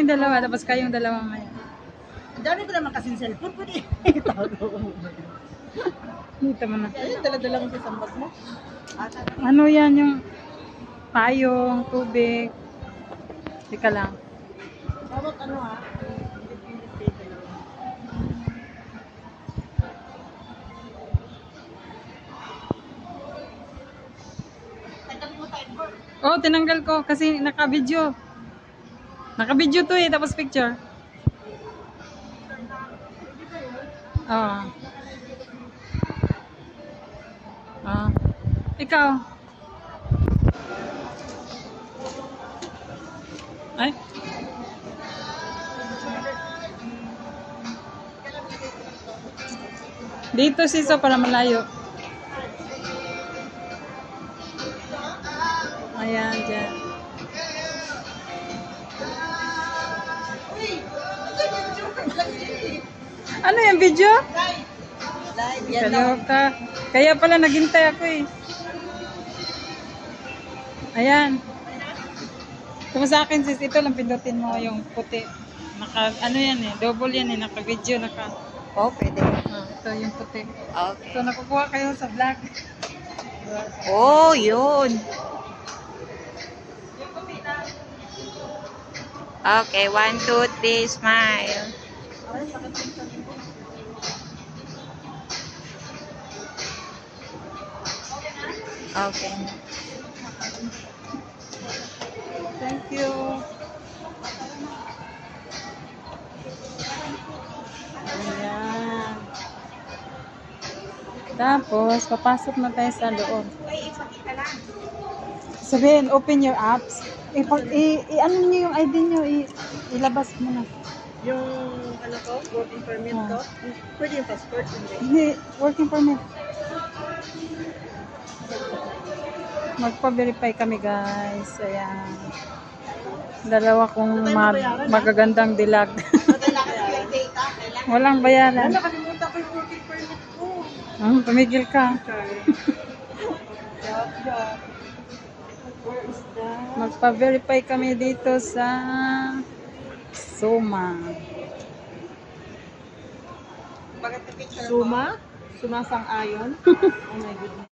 kami dalawa, tapos kayong dalawa ngayon. Ang dami ko naman kasing cellphone. Pwede itago mo. Dito mo na. Ayun, dala-dala mo sa sambag mo. Ano yan yung payong, tubig. Teka lang. Bawat ano ha? Oh, tinanggal ko kasi naka-video. Naka-video to eh, tapos picture. Oh. Ah. Ikaw. Ay. Dito siso para malayo. Ayan, dyan. Ano yung video? Live, yan lang. Kaloka. Kaya pala naghintay ako eh. Ayan. Kung sa akin sis, ito lang pindutin mo yung puti. Naka, ano yan eh, double yan eh, naka-video, naka. Oh, pwede. Ito yung puti. Okay. So nakukuha kayo sa vlog. Oh, yun. Okay, 1, 2, 3, smile. Okay. Thank you. Ayan. Tapos, papasok na tayo sa loob. Sabihin, open your apps. Ano niyo yung ID niyo, ilabas mo na. Yung ano ko, working permit ko, pwede yung passport, hindi. Hindi, working permit. Magpa-verify kami guys. Ayan. Dalawa kong magagandang dilag. Walang bayaran. Nakalimutan ko yung working permit ko. Pumigil ka. Where is that? Magpa-verify kami dito sa Suma. Suma? Sumasang-ayon? Oh my goodness.